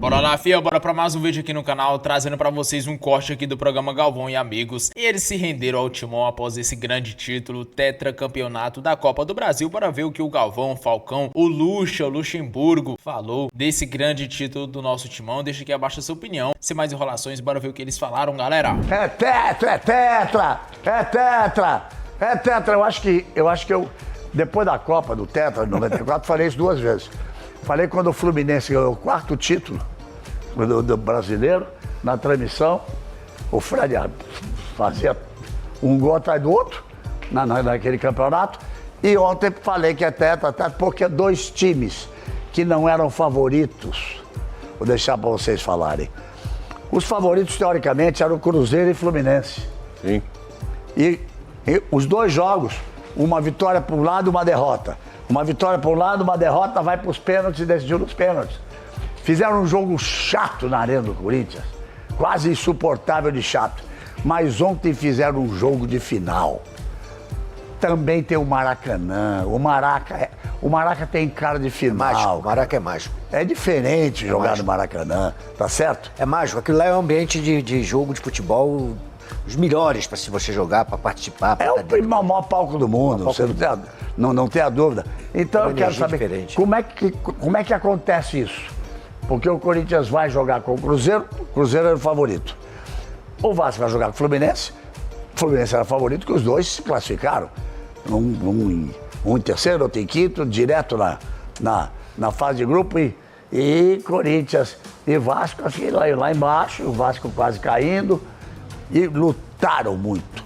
Bora lá, fia, bora pra mais um vídeo aqui no canal, trazendo pra vocês um corte aqui do programa Galvão e Amigos. E eles se renderam ao Timão após esse grande título, tetracampeonato da Copa do Brasil, para ver o que o Galvão, o Falcão, o Luxemburgo falou desse grande título do nosso Timão. Deixa aqui abaixo a sua opinião. Sem mais enrolações, bora ver o que eles falaram, galera. É tetra! Eu acho que eu, depois da Copa do Tetra, de 94, falei isso 2 vezes. Falei quando o Fluminense ganhou o 4º título do brasileiro, na transmissão, o Fred fazia um gol atrás do outro naquele campeonato. E ontem falei que é tetra, porque 2 times que não eram favoritos, vou deixar para vocês falarem. Os favoritos, teoricamente, eram o Cruzeiro e Fluminense. Sim. E os 2 jogos, uma vitória para um lado e uma derrota. Uma vitória para um lado, uma derrota, vai para os pênaltis e decidiu nos pênaltis. Fizeram um jogo chato na Arena do Corinthians, quase insuportável de chato. Mas ontem fizeram um jogo de final. Também tem o Maracanã. O Maraca tem cara de final. É mágico, o Maraca é mágico. É diferente jogar no Maracanã, tá certo? É mágico, aquilo lá é um ambiente de jogo de futebol, os melhores para se você jogar, para participar. É o maior palco do mundo, você não tem a dúvida. Então eu quero saber como é que acontece isso? Porque o Corinthians vai jogar com o Cruzeiro era o favorito. O Vasco vai jogar com o Fluminense era favorito, que os 2 se classificaram. Um em terceiro, outro em quinto, direto na fase de grupo. E Corinthians e Vasco, assim, lá embaixo, o Vasco quase caindo. E lutaram muito.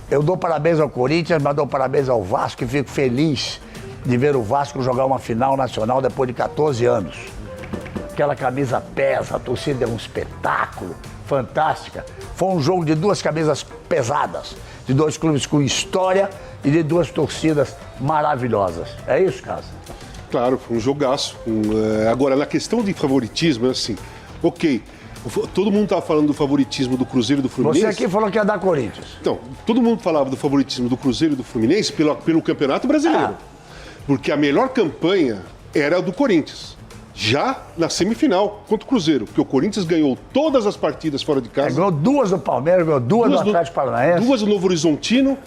Eu dou parabéns ao Corinthians, mas dou parabéns ao Vasco e fico feliz de ver o Vasco jogar uma final nacional depois de 14 anos. Aquela camisa pesa, a torcida é um espetáculo, fantástica. Foi um jogo de 2 camisas pesadas, de 2 clubes com história e de 2 torcidas maravilhosas. É isso, Casa? Claro, foi um jogaço. Agora, na questão de favoritismo, é assim, ok, todo mundo estava falando do favoritismo do Cruzeiro e do Fluminense. Você aqui falou que ia dar Corinthians. Então, todo mundo falava do favoritismo do Cruzeiro e do Fluminense pelo Campeonato Brasileiro. Porque a melhor campanha era a do Corinthians. Já na semifinal contra o Cruzeiro, porque o Corinthians ganhou todas as partidas fora de casa. Ganhou 2 do Palmeiras, ganhou 2 do Atlético Paranaense. 2 do Novo Horizontino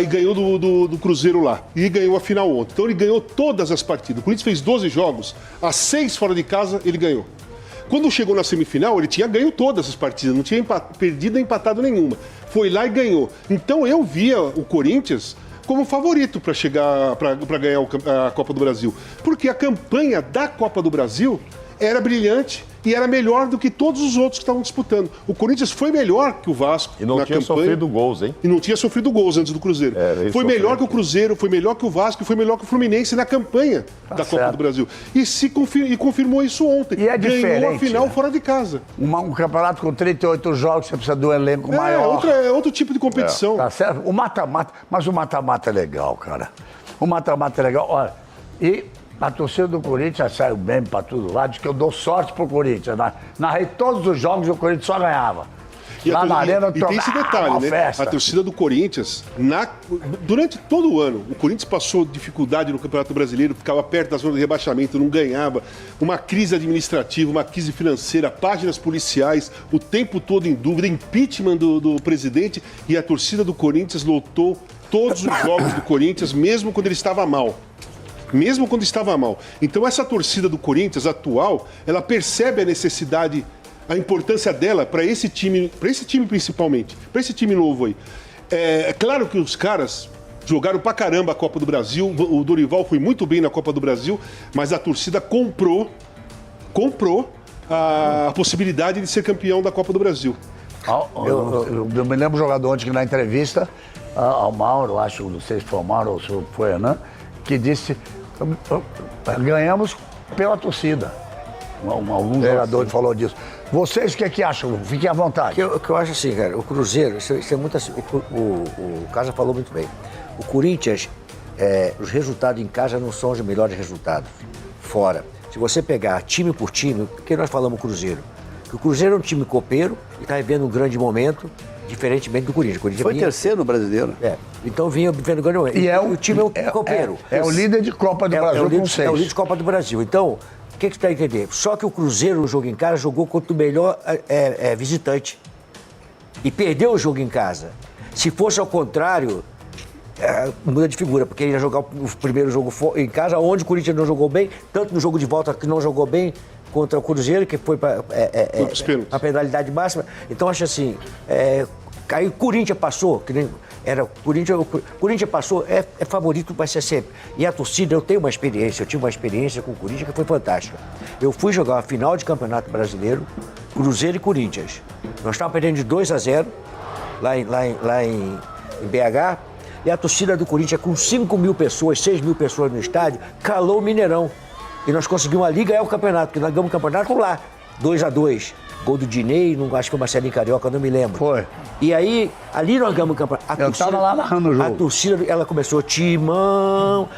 e ganhou do Cruzeiro lá. E ganhou a final ontem. Então ele ganhou todas as partidas. O Corinthians fez 12 jogos, as 6 fora de casa ele ganhou. Quando chegou na semifinal, ele tinha ganho todas as partidas, não tinha perdido nem empatado nenhuma. Foi lá e ganhou. Então eu via o Corinthians como favorito para chegar, para ganhar a Copa do Brasil. Porque a campanha da Copa do Brasil era brilhante e era melhor do que todos os outros que estavam disputando. O Corinthians foi melhor que o Vasco na campanha. E não tinha sofrido gols, hein? E não tinha sofrido gols antes do Cruzeiro. Foi melhor que o Cruzeiro, foi melhor que o Vasco e foi melhor que o Fluminense na campanha da Copa do Brasil. E confirmou isso ontem. E é diferente, ganhou a final, né? Fora de casa. Um campeonato com 38 jogos, você precisa de um elenco maior. É outro tipo de competição. Tá certo? O mata-mata, mas o mata-mata é legal, cara. O mata-mata é legal. Olha, e a torcida do Corinthians saiu bem pra todo lado, diz que eu dou sorte pro Corinthians. Narrei todos os jogos e o Corinthians só ganhava. Lá na Arena, e tem esse detalhe, né? Festa. A torcida do Corinthians, durante todo o ano, o Corinthians passou dificuldade no Campeonato Brasileiro, ficava perto da zona de rebaixamento, não ganhava, uma crise administrativa, uma crise financeira, páginas policiais, o tempo todo em dúvida, impeachment do presidente, e a torcida do Corinthians lotou todos os jogos do Corinthians, mesmo quando ele estava mal. Mesmo quando estava mal. Então essa torcida do Corinthians atual, ela percebe a necessidade, a importância dela para esse time principalmente, para esse time novo aí. É claro que os caras jogaram pra caramba a Copa do Brasil, o Dorival foi muito bem na Copa do Brasil, mas a torcida comprou a possibilidade de ser campeão da Copa do Brasil. Eu me lembro do jogador ontem que na entrevista ao Mauro, acho, não sei se foi o Mauro ou se foi o Renan, que disse: ganhamos pela torcida. Algum jogador falou disso. Vocês o que acham? Fiquem à vontade. O que eu acho assim, cara, o Cruzeiro, isso é muito assim, o Casa falou muito bem. O Corinthians, os resultados em casa não são os melhores resultados fora. Se você pegar time por time, o que nós falamos Cruzeiro? Que o Cruzeiro é um time copeiro e está vivendo um grande momento, diferentemente do Corinthians. Foi terceiro no Brasileiro. Então vinha vivendo um grande momento. E o time é um copeiro. É o líder de Copa do Brasil com 6. É o líder de Copa do Brasil. Então, O que você está entendendo? Só que o Cruzeiro, no jogo em casa, jogou contra o melhor visitante. E perdeu o jogo em casa. Se fosse ao contrário, muda de figura, porque ele ia jogar o primeiro jogo em casa, onde o Corinthians não jogou bem, tanto no jogo de volta que não jogou bem contra o Cruzeiro, que foi para a penalidade máxima. Então, acho assim, aí o Corinthians passou, que nem era o Corinthians passou, é favorito, vai ser sempre. E a torcida, eu tive uma experiência com o Corinthians que foi fantástica. Eu fui jogar uma final de Campeonato Brasileiro, Cruzeiro e Corinthians. Nós estávamos perdendo de 2-0 lá em BH, e a torcida do Corinthians, com 5 mil pessoas, 6 mil pessoas no estádio, calou o Mineirão. E nós conseguimos ali ganhar o campeonato, porque nós ganhamos o campeonato lá, 2-2. Gol do Dinei, acho que foi o Marcelinho Carioca, não me lembro. Foi. E aí, ali nós ganhamos o campeonato. Eu estava lá narrando o jogo. A torcida, ela começou, Timão,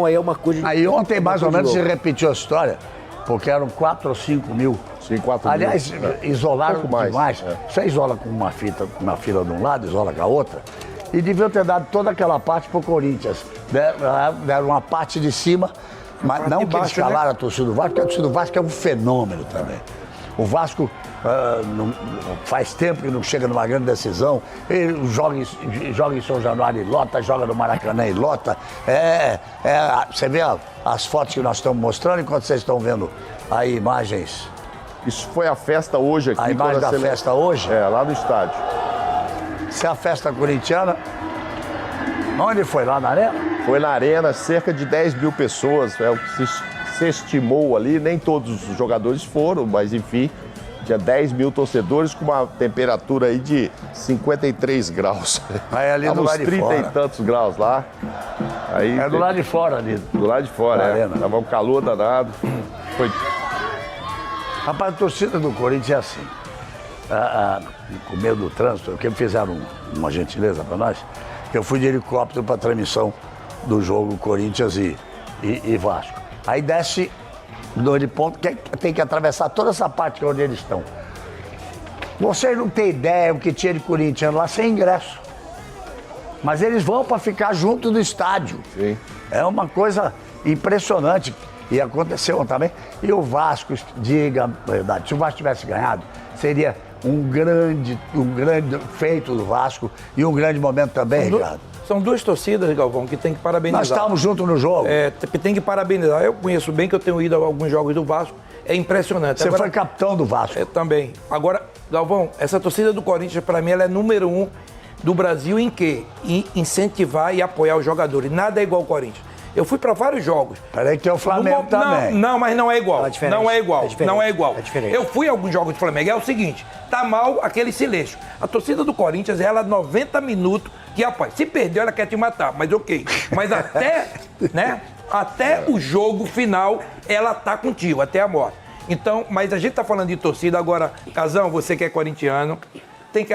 aí é uma coisa... Aí ontem, mais ou menos, se repetiu a história, porque eram 4 ou 5 mil. Sim, 4 mil. Aliás, isolaram demais. É. Você isola com uma fila de um lado, isola com a outra. E deviam ter dado toda aquela parte pro Corinthians. Deram uma parte de cima, mas não que eles calaram a torcida do Vasco, porque a torcida do Vasco é um fenômeno também. O Vasco faz tempo que não chega numa grande decisão. Ele joga em São Januário e lota, joga no Maracanã e lota. Você vê as fotos que nós estamos mostrando, enquanto vocês estão vendo aí imagens. Isso foi a festa hoje aqui. A imagem da festa hoje? É, lá no estádio. Isso é a festa corintiana. Onde foi? Lá na Arena? Foi na Arena, cerca de 10 mil pessoas, é o que se estimou ali. Nem todos os jogadores foram, mas enfim, tinha 10 mil torcedores com uma temperatura aí de 53 graus. Aí ali do lado de 30 fora. E tantos graus lá. Aí, do lado de fora ali. Do lado de fora, Arena. Tava um calor danado. Foi... Rapaz, a torcida do Corinthians é assim. Com medo do trânsito, porque fizeram uma gentileza para nós, que eu fui de helicóptero para a transmissão do jogo Corinthians e Vasco. Aí desce do heliponto, tem que atravessar toda essa parte onde eles estão. Vocês não têm ideia o que tinha de corintiano lá sem ingresso. Mas eles vão para ficar junto do estádio. Sim. É uma coisa impressionante. E aconteceu também. E o Vasco, diga a verdade, se o Vasco tivesse ganhado, seria um grande feito do Vasco e um grande momento também, Ricardo. São duas torcidas, Galvão, que tem que parabenizar. Nós estávamos juntos no jogo. Tem que parabenizar. Eu conheço bem, que eu tenho ido a alguns jogos do Vasco. É impressionante. Você foi capitão do Vasco. Também. Agora, Galvão, essa torcida do Corinthians, para mim, ela é número 1 do Brasil em quê? Em incentivar e apoiar os jogadores. Nada é igual ao Corinthians. Eu fui para vários jogos. Peraí que tem o Flamengo também. Não, mas não é igual. Não é igual. Não é igual. É diferente. Eu fui a alguns jogos do Flamengo. É o seguinte, tá mal aquele silêncio. A torcida do Corinthians, ela 90 minutos, que rapaz, se perdeu, ela quer te matar, mas ok. Mas até o jogo final, ela tá contigo, até a morte. Então, mas a gente tá falando de torcida agora. Casão, você que é corintiano, tem que,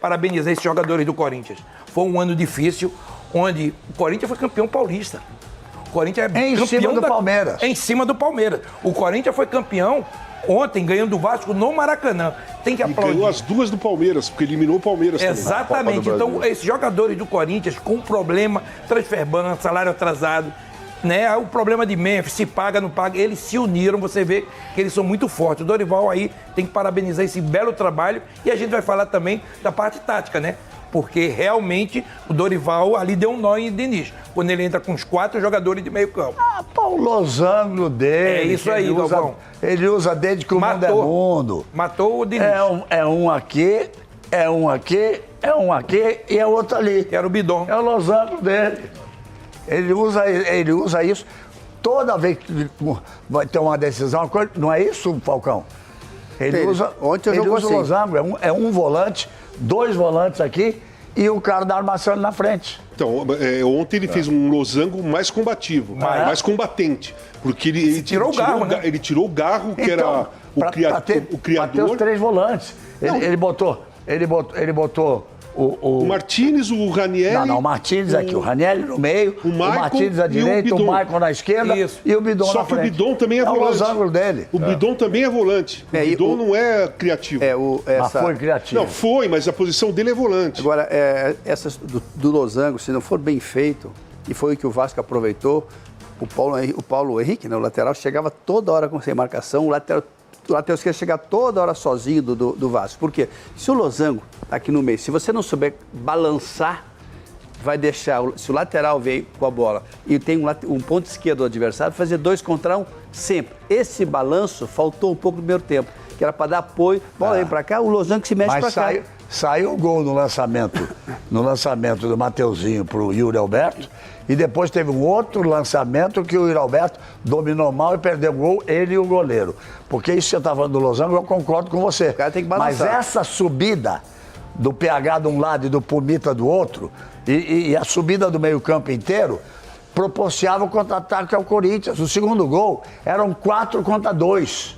parabenizar esses jogadores do Corinthians. Foi um ano difícil, onde o Corinthians foi campeão paulista. O Corinthians é em campeão cima do Palmeiras. Em cima do Palmeiras. O Corinthians foi campeão ontem, ganhando do Vasco no Maracanã. Tem que aplaudir. Ganhou as duas do Palmeiras, porque eliminou o Palmeiras também. Exatamente. Então, esses jogadores do Corinthians com problema, transferban, salário atrasado, né? O problema de Memphis, se paga, não paga, eles se uniram, você vê que eles são muito fortes. O Dorival aí tem que parabenizar esse belo trabalho, e a gente vai falar também da parte tática, né? Porque realmente o Dorival ali deu um nó em Diniz, quando ele entra com os 4 jogadores de meio campo. O losango dele. É isso aí, Galvão. Ele usa desde que o mundo é mundo. Matou o Diniz. É um aqui, é um aqui, é um aqui e é outro ali. Que era o Bidon. É o losango dele. Ele usa isso toda vez que vai ter uma decisão. Não é isso, Falcão? Ontem ele usa o losango. É um volante, 2 volantes aqui e o cara da armação na frente. Então, ontem ele fez um losango mais combativo, mais combatente. Porque ele tirou o garro, né? Ele tirou o garro, que era o criador. Pra ter os 3 volantes. Ele botou o Martínez, o Ranieri... Não, o Martínez aqui, o Ranieri no meio, o Martínez à direita, o Maicon na esquerda e o Bidon na frente. Só que o Bidon também é volante. É o losango dele. O Bidon também é volante. O Bidon não é criativo. Mas foi criativo. Não, foi, mas a posição dele é volante. Agora, essas do losango, se não for bem feito, e foi o que o Vasco aproveitou, o Paulo Henrique, né, o lateral, chegava toda hora sem marcação, o lateral esquerdo chegava toda hora sozinho do Vasco. Por quê? Se o Losango tá aqui no meio, se você não souber balançar, vai deixar, se o lateral veio com a bola e tem um ponto esquerdo do adversário, fazer 2 contra 1 sempre. Esse balanço faltou um pouco no primeiro tempo, que era para dar apoio, bola vem para cá, o Losango se mexe para cá. Saiu o gol no lançamento do Mateuzinho para o Yuri Alberto, e depois teve um outro lançamento que o Yuri Alberto dominou mal e perdeu o gol, ele e o goleiro. Porque isso que você está falando do Losango, eu concordo com você. O cara tem que balançar. Mas essa subida do PH de um lado e do Pumita do outro, e a subida do meio-campo inteiro, proporcionava o contra-ataque ao Corinthians. O segundo gol eram 4 contra 2.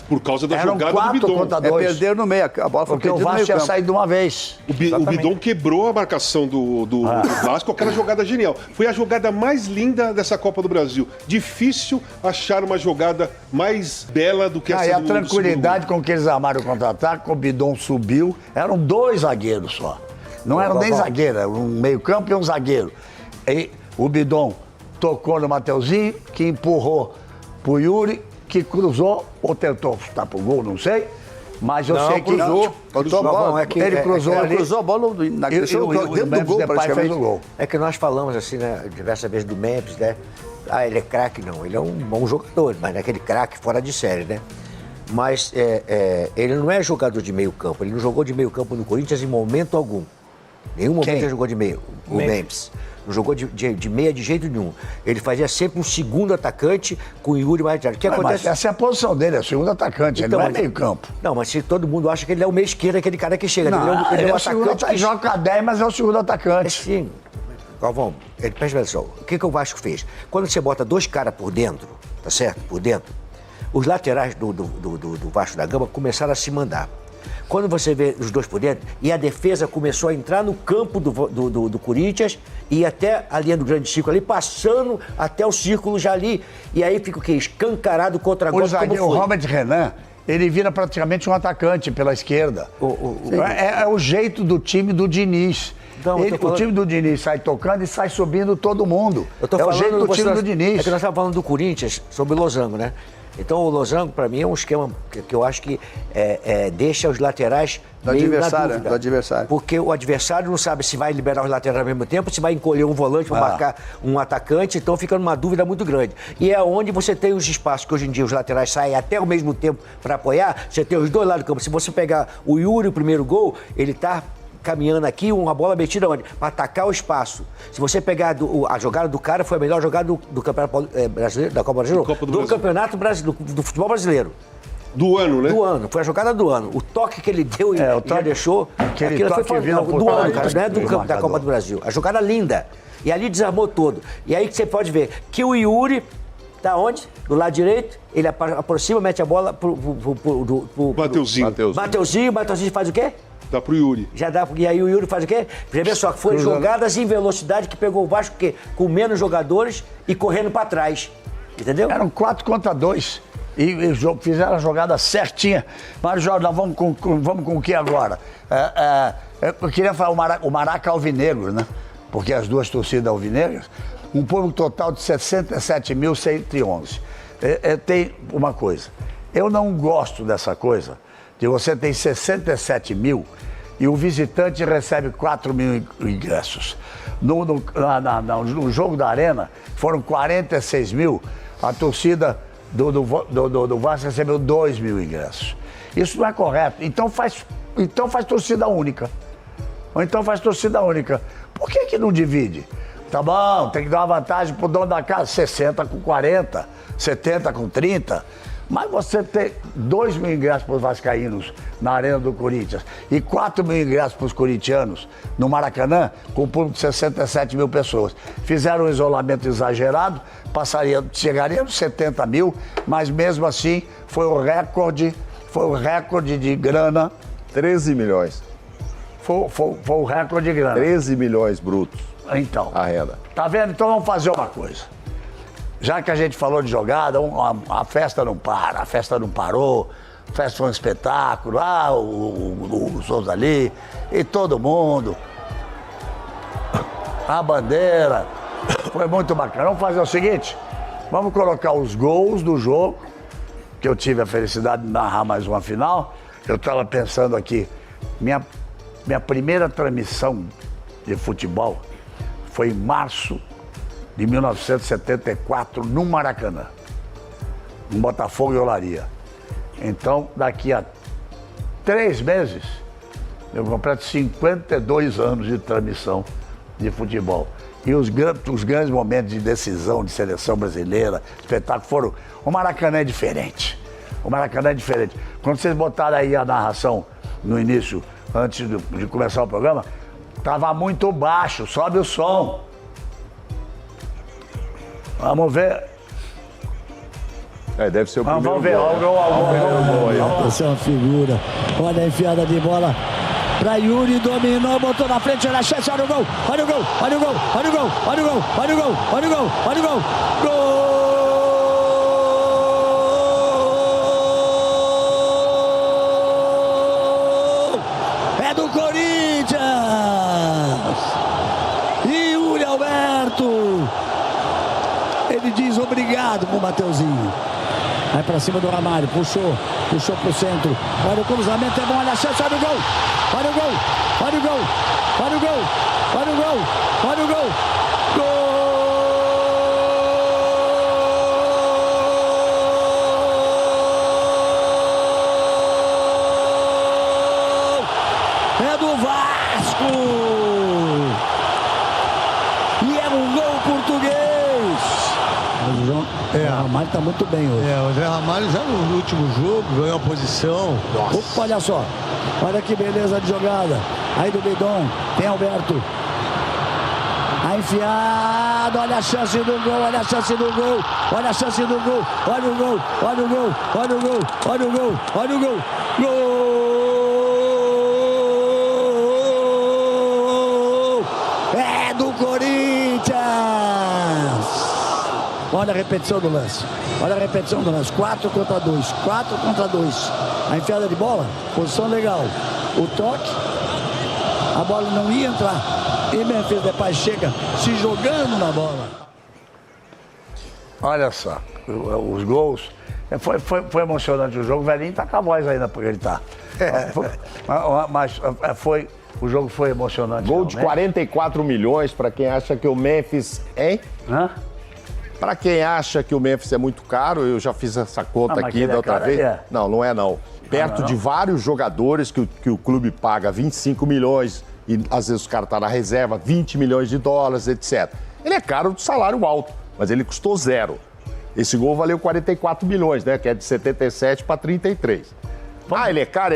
Por causa da Eram jogada 4 do Bidon. contra 2. Perderam no meio, a bola foi porque o perdida no Vasco meio tinha campo. saído de uma vez. O Bidon quebrou a marcação do Vasco com aquela jogada genial. Foi a jogada mais linda dessa Copa do Brasil. Difícil achar uma jogada mais bela do que essa E a do tranquilidade com que eles armaram o contra-ataque, o Bidon subiu, eram 2 zagueiros só. Não eram nem zagueiro, era um meio-campo e um zagueiro. E o Bidon tocou no Mateuzinho, que empurrou pro Yuri, que cruzou, ou tentou chutar pro gol, não sei. Mas eu sei que cruzou a bola. Ele cruzou ali. Cruzou a bola dentro do gol, praticamente. Fez o gol. É que nós falamos assim, né, diversas vezes do Memphis, né? Ah, ele é craque, não. Ele é um bom jogador, mas não é aquele craque fora de série, né? Mas ele não é jogador de meio campo. Ele não jogou de meio campo no Corinthians em momento algum. Nenhum momento ele jogou de meio. O Memphis. Não jogou de meia de jeito nenhum. Ele fazia sempre um segundo atacante com o Yuri mais tarde. O que acontece? Mas essa é a posição dele, é o segundo atacante, Então, ele não é meio campo. Não, mas se todo mundo acha que ele é o meia esquerda, aquele cara que chega. Não, ele é o um segundo atacante que joga com a 10, mas é o segundo atacante. Sim. Galvão, presta atenção. O que o Vasco fez? Quando você bota 2 caras por dentro, tá certo? Por dentro, os laterais do Vasco da Gama começaram a se mandar. Quando você vê os 2 por dentro, e a defesa começou a entrar no campo do Corinthians e até a linha do grande círculo ali, passando até o círculo já ali. E aí fica o quê? Escancarado contra gol. O Robert Renan, ele vira praticamente um atacante pela esquerda. É o jeito do time do Diniz. Então, O time do Diniz sai tocando e sai subindo todo mundo. É o jeito do time do Diniz. É que nós estávamos falando do Corinthians sobre o Losango, né? Então o Losango, para mim, é um esquema que eu acho que deixa os laterais do adversário. Porque o adversário não sabe se vai liberar os laterais ao mesmo tempo, se vai encolher um volante para marcar um atacante, então fica numa dúvida muito grande. E é onde você tem os espaços, que hoje em dia os laterais saem até ao mesmo tempo para apoiar, você tem os 2 lados do campo. Se você pegar o Yuri, o primeiro gol, ele está caminhando aqui, uma bola metida onde? Para atacar o espaço. Se você pegar a jogada do cara, foi a melhor jogada do Campeonato Brasileiro, da Copa Brasileira, do Campeonato Brasileiro, do futebol brasileiro. Do ano, né? Do ano, foi a jogada do ano. O toque que ele deu e já deixou, aquilo foi do ano, cara, não é da Copa do Brasil. A jogada linda. E ali desarmou todo. E aí que você pode ver que o Yuri tá onde? Do lado direito, ele aproxima, mete a bola pro Mateuzinho. Mateuzinho faz o quê? Dá pro Yuri. Já dá, e aí o Yuri faz o quê? Vê só, que foram jogadas em velocidade que pegou o Vasco com menos jogadores e correndo para trás. Entendeu? Eram 4 contra 2. E fizeram a jogada certinha. Mário Jorge, nós vamos com o que agora? Eu queria falar o Maraca Alvinegro, né? Porque as 2 torcidas alvinegras, um público total de 67.111. Tem uma coisa, eu não gosto dessa coisa de você ter 67 mil e o visitante recebe 4 mil ingressos. No jogo da Arena foram 46 mil, a torcida do Vasco recebeu 2 mil ingressos. Isso não é correto. Então faz torcida única. Ou então faz torcida única. Por que não divide? Tá bom, tem que dar uma vantagem pro dono da casa, 60 com 40, 70 com 30. Mas você tem 2 mil ingressos para os vascaínos na Arena do Corinthians e 4 mil ingressos para os corintianos no Maracanã, com um público de 67 mil pessoas. Fizeram um isolamento exagerado, chegaria nos 70 mil, mas mesmo assim foi o recorde de grana. 13 milhões. Foi o recorde de grana. 13 milhões brutos. Então. A renda. Tá vendo? Então vamos fazer uma coisa. Já que a gente falou de jogada, a festa não para, a festa não parou, a festa foi um espetáculo, o Souza ali, e todo mundo. A bandeira, foi muito bacana. Vamos fazer o seguinte, Vamos colocar os gols do jogo, que eu tive a felicidade de narrar mais uma final. Eu estava pensando aqui, minha primeira transmissão de futebol foi em março de 1974, no Maracanã, no Botafogo e Olaria. Então, daqui a 3 meses, eu completo 52 anos de transmissão de futebol. E os grandes momentos de decisão de seleção brasileira, espetáculo, foram... O Maracanã é diferente. O Maracanã é diferente. Quando vocês botaram aí a narração no início, antes de começar o programa, estava muito baixo, sobe o som. Vamos ver. Deve ser o primeiro Vamos ver, gol. Essa é uma figura. Olha a enfiada de bola para Yuri, dominou, botou na frente, olha a chance, olha o gol, olha o gol, olha o gol, olha o gol, olha o gol, olha o gol, olha o gol, olha o gol, gol! É do Corinthians! Yuri Alberto! Ele diz obrigado pro Mateuzinho. Vai pra cima do Ramalho, puxou pro centro. Olha o cruzamento, é bom, olha a chance, olha o gol. Olha o gol, olha o gol, olha o gol, olha o gol, olha o gol. Gol! É do Vasco! E é um gol português! O Ramalho tá muito bem hoje. O Zé Ramalho já no último jogo ganhou a posição. Opa, olha só. Olha que beleza de jogada. Aí do Bidon, tem Alberto. A enfiada, olha a chance do gol, olha a chance do gol. Olha a chance do gol. Olha o gol, olha o gol, olha o gol, olha o gol, olha o gol. Gol! É do Corinthians! Olha a repetição do lance. Olha a repetição do lance. 4 contra 2. 4 contra 2. A enfiada de bola, posição legal. O toque, a bola não ia entrar. E Memphis Depay chega se jogando na bola. Olha só, os gols. Foi emocionante o jogo. O velhinho tá com a voz ainda pra gritar. Mas o jogo foi emocionante. Gol de 44 milhões para quem acha que o Memphis... Hein? Hã? Para quem acha que o Memphis é muito caro, eu já fiz essa conta aqui da outra vez. Não, não é não. Perto de vários jogadores que o clube paga 25 milhões e às vezes o cara tá na reserva, 20 milhões de dólares, etc. Ele é caro do salário alto, mas ele custou 0. Esse gol valeu 44 milhões, né? Que é de 77 para 33. Ah, ele é caro,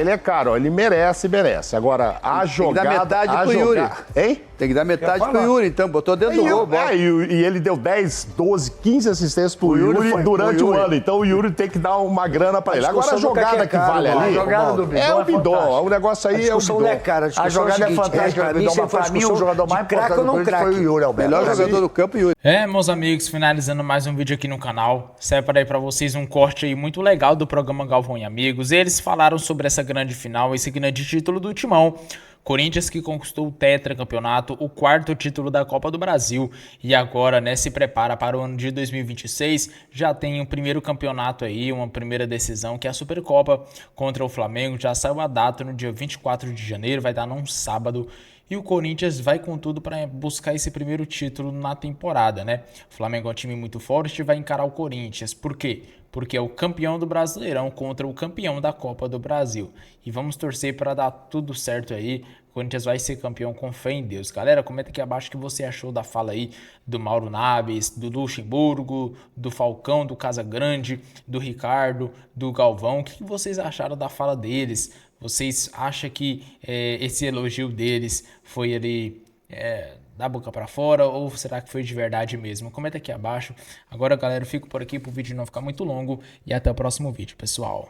ele merece. Agora, a jogada... Tem que dar metade pro Yuri. Hein? Tem que dar metade pro Yuri, então. Botou dentro do gol. E ele deu 10, 12, 15 assistências pro Yuri durante o ano. Então o Yuri tem que dar uma grana pra ele. Agora a jogada que vale ali... A jogada do Bidon é o Bidon. O negócio aí é o Bidon. A jogada é fantástica. Pra mim, o jogador mais importante foi o Yuri Alberto. Melhor jogador do campo, Yuri. Meus amigos, finalizando mais um vídeo aqui no canal. Separa aí pra vocês um corte aí muito legal do programa Galvão e Amigos. Eles falaram sobre essa grande final, esse grande título do Timão. Corinthians que conquistou o tetracampeonato, o 4º título da Copa do Brasil e agora, né, se prepara para o ano de 2026, já tem o primeiro campeonato aí, uma primeira decisão que é a Supercopa contra o Flamengo, já saiu a data no dia 24 de janeiro, vai dar num sábado. E o Corinthians vai com tudo para buscar esse primeiro título na temporada, né? O Flamengo é um time muito forte e vai encarar o Corinthians. Por quê? Porque é o campeão do Brasileirão contra o campeão da Copa do Brasil. E vamos torcer para dar tudo certo aí. O Corinthians vai ser campeão com fé em Deus. Galera, comenta aqui abaixo o que você achou da fala aí do Mauro Naves, do Luxemburgo, do Falcão, do Casagrande, do Ricardo, do Galvão. O que vocês acharam da fala deles? Vocês acham que esse elogio deles foi ali da boca pra fora ou será que foi de verdade mesmo? Comenta aqui abaixo. Agora, galera, eu fico por aqui pro vídeo não ficar muito longo e até o próximo vídeo, pessoal.